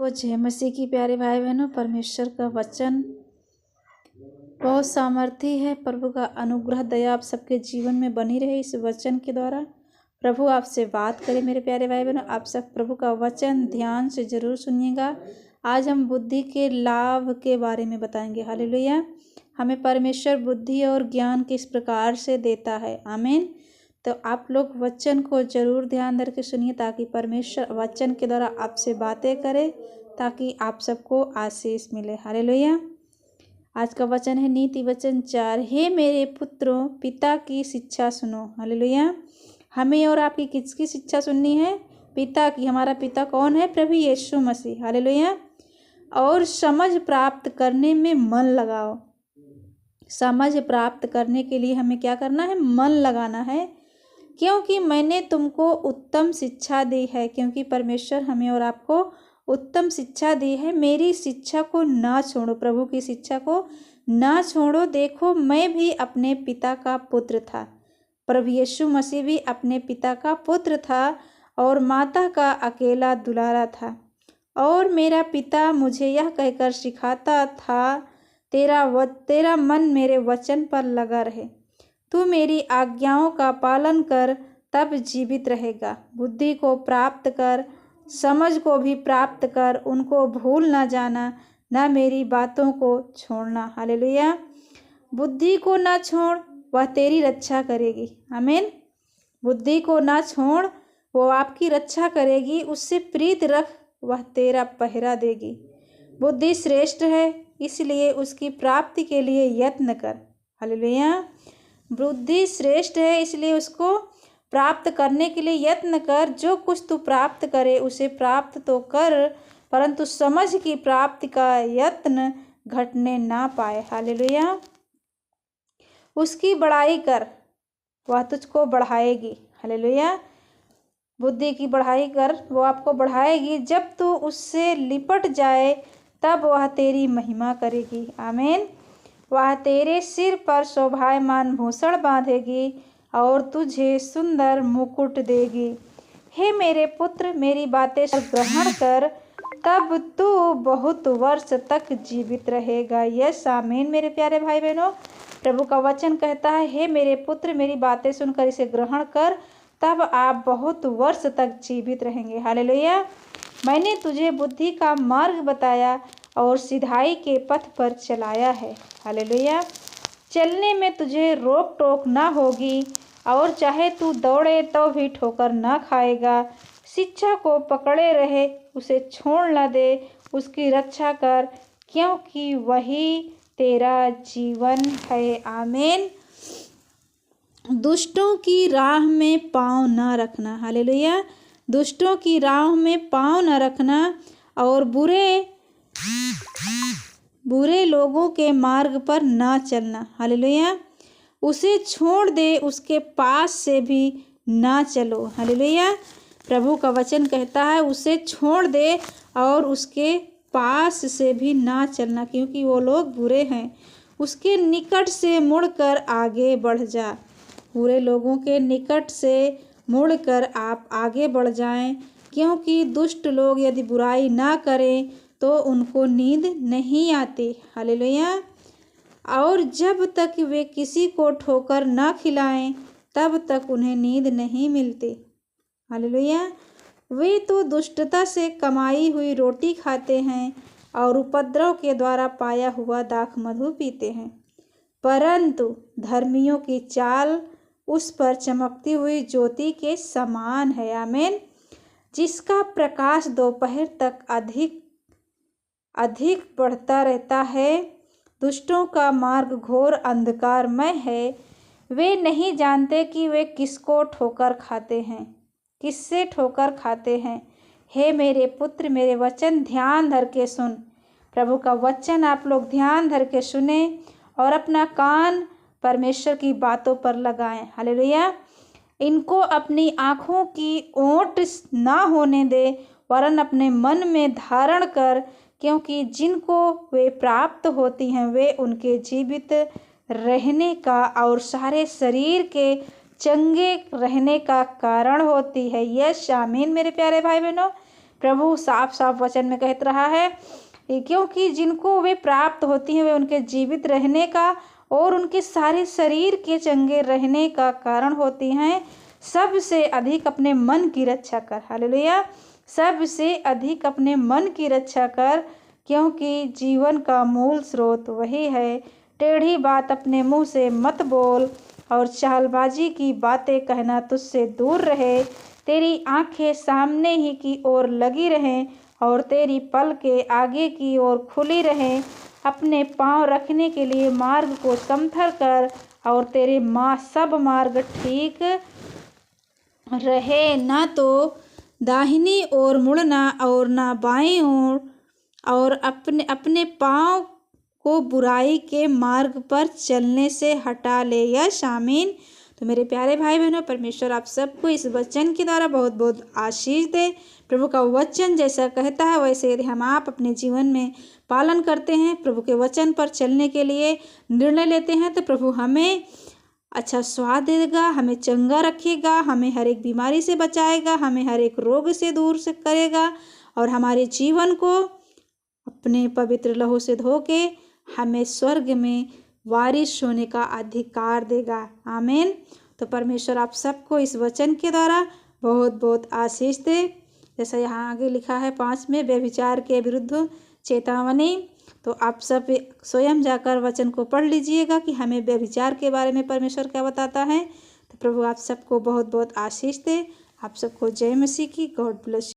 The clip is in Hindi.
को जय मसीह की प्यारे भाई बहनों। परमेश्वर का वचन बहुत सामर्थी है। प्रभु का अनुग्रह दया आप सबके जीवन में बनी रहे। इस वचन के द्वारा प्रभु आपसे बात करे। मेरे प्यारे भाई बहनों, आप सब प्रभु का वचन ध्यान से जरूर सुनिएगा। आज हम बुद्धि के लाभ के बारे में बताएंगे। हालेलुया। हमें परमेश्वर बुद्धि और ज्ञान किस प्रकार से देता है। आमीन। तो आप लोग वचन को जरूर ध्यान धर के सुनिए, ताकि परमेश्वर वचन के द्वारा आपसे बातें करे, ताकि आप सबको आशीष मिले। हालेलुया। आज का वचन है नीति वचन 4। हे मेरे पुत्रों, पिता की शिक्षा सुनो। हालेलुया। हमें और आपकी किसकी शिक्षा सुननी है? पिता की। हमारा पिता कौन है? प्रभु यीशु मसीह। हालेलुया। और समझ प्राप्त करने में मन लगाओ। समझ प्राप्त करने के लिए हमें क्या करना है? मन लगाना है। क्योंकि मैंने तुमको उत्तम शिक्षा दी है। क्योंकि परमेश्वर हमें और आपको उत्तम शिक्षा दी है। मेरी शिक्षा को ना छोड़ो। प्रभु की शिक्षा को ना छोड़ो। देखो, मैं भी अपने पिता का पुत्र था। प्रभु यीशु मसीह भी अपने पिता का पुत्र था और माता का अकेला दुलारा था। और मेरा पिता मुझे यह कहकर सिखाता था, तेरा मन मेरे वचन पर लगा रहे। तू मेरी आज्ञाओं का पालन कर, तब जीवित रहेगा। बुद्धि को प्राप्त कर, समझ को भी प्राप्त कर। उनको भूल ना जाना, ना मेरी बातों को छोड़ना। हालेलुया। बुद्धि को ना छोड़, वह तेरी रक्षा करेगी। आमीन। बुद्धि को ना छोड़, वो आपकी रक्षा करेगी। उससे प्रीत रख, वह तेरा पहरा देगी। बुद्धि श्रेष्ठ है, इसलिए उसकी प्राप्ति के लिए यत्न कर। हालेलुया। बुद्धि श्रेष्ठ है, इसलिए उसको प्राप्त करने के लिए यत्न कर। जो कुछ तू प्राप्त करे उसे प्राप्त तो कर, परंतु समझ की प्राप्ति का यत्न घटने ना पाए। हालेलुया। उसकी बड़ाई कर, वह तुझको बढ़ाएगी। हालेलुया। बुद्धि की बढ़ाई कर, वो आपको बढ़ाएगी। जब तू उससे लिपट जाए, तब वह तेरी महिमा करेगी। आमीन। वह तेरे सिर पर शोभायमान भूषण बांधेगी और तुझे सुंदर मुकुट देगी। हे मेरे पुत्र, मेरी बातें ग्रहण कर, तब तू बहुत वर्ष तक जीवित रहेगा। यस, आमीन। मेरे प्यारे भाई बहनों, प्रभु का वचन कहता है, हे मेरे पुत्र, मेरी बातें सुनकर इसे ग्रहण कर, तब आप बहुत वर्ष तक जीवित रहेंगे। हालेलुया। मैंने तुझे बुद्धि का मार्ग बताया और सिधाई के पथ पर चलाया है। हालेलुया। चलने में तुझे रोक टोक ना होगी, और चाहे तू दौड़े तो भी ठोकर ना खाएगा। शिक्षा को पकड़े रहे, उसे छोड़ न दे। उसकी रक्षा कर, क्योंकि वही तेरा जीवन है। आमीन। दुष्टों की राह में पाँव न रखना। हालेलुया। दुष्टों की राह में पाँव न रखना, और बुरे लोगों के मार्ग पर ना चलना। हालेलुया। उसे छोड़ दे, उसके पास से भी ना चलो। हालेलुया। प्रभु का वचन कहता है, उसे छोड़ दे और उसके पास से भी ना चलना, क्योंकि वो लोग बुरे हैं। उसके निकट से मुड़कर आगे बढ़ जा। बुरे लोगों के निकट से मुड़कर आप आगे बढ़ जाएं, क्योंकि दुष्ट लोग यदि बुराई ना करें तो उनको नींद नहीं आती। हालेलुया। और जब तक वे किसी को ठोकर ना खिलाएं, तब तक उन्हें नींद नहीं मिलती। हालेलुया। वे तो दुष्टता से कमाई हुई रोटी खाते हैं और उपद्रव के द्वारा पाया हुआ दाख मधु पीते हैं, परंतु धर्मियों की चाल उस पर चमकती हुई ज्योति के समान है। आमीन। जिसका प्रकाश दोपहर तक अधिक बढ़ता रहता है। दुष्टों का मार्ग घोर अंधकारमय है। वे नहीं जानते कि वे किससे ठोकर खाते हैं। हे मेरे पुत्र, मेरे वचन ध्यान धर के सुन। प्रभु का वचन आप लोग ध्यान धर के सुने और अपना कान परमेश्वर की बातों पर लगाएं। हालेलुया। इनको अपनी आँखों की ओट ना होने दे, वरन अपने मन में धारण कर, क्योंकि जिनको वे प्राप्त होती हैं वे उनके जीवित रहने का और सारे शरीर के चंगे रहने का कारण होती है। यस, आमीन। मेरे प्यारे भाई बहनों, प्रभु साफ साफ वचन में कहत रहा है, क्योंकि जिनको वे प्राप्त होती हैं वे उनके जीवित रहने का और उनके सारे शरीर के चंगे रहने का कारण होती हैं। सबसे अधिक अपने मन की रक्षा कर, हालेलुया, सबसे अधिक अपने मन की रक्षा कर, क्योंकि जीवन का मूल स्रोत वही है। टेढ़ी बात अपने मुंह से मत बोल और चालबाजी की बातें कहना तुझसे दूर रहे। तेरी आंखें सामने ही की ओर लगी रहें और तेरी पलकें आगे की ओर खुली रहें। अपने पांव रखने के लिए मार्ग को समथर कर और तेरे सब मार्ग ठीक रहे। ना तो दाहिनी ओर मुड़ना और ना बाएं ओर, और अपने अपने पांव को बुराई के मार्ग पर चलने से हटा ले। यश आमीन। तो मेरे प्यारे भाई बहनों, परमेश्वर आप सबको इस वचन के द्वारा बहुत बहुत आशीष दे। प्रभु का वचन जैसा कहता है वैसे यदि हम आप अपने जीवन में पालन करते हैं, प्रभु के वचन पर चलने के लिए निर्णय लेते हैं, तो प्रभु हमें अच्छा स्वाद देगा, हमें चंगा रखेगा, हमें हर एक बीमारी से बचाएगा, हमें हर एक रोग से दूर से करेगा और हमारे जीवन को अपने पवित्र लहू से धो के हमें स्वर्ग में वारिस होने का अधिकार देगा। आमीन। तो परमेश्वर आप सबको इस वचन के द्वारा बहुत बहुत आशीष दे। जैसा यहाँ आगे लिखा है 5 में, व्यभिचार के विरुद्ध चेतावनी। तो आप सब स्वयं जाकर वचन को पढ़ लीजिएगा कि हमें व्यभिचार के बारे में परमेश्वर क्या बताता है। तो प्रभु आप सबको बहुत बहुत आशीष दे। आप सबको जय मसीह की। God bless.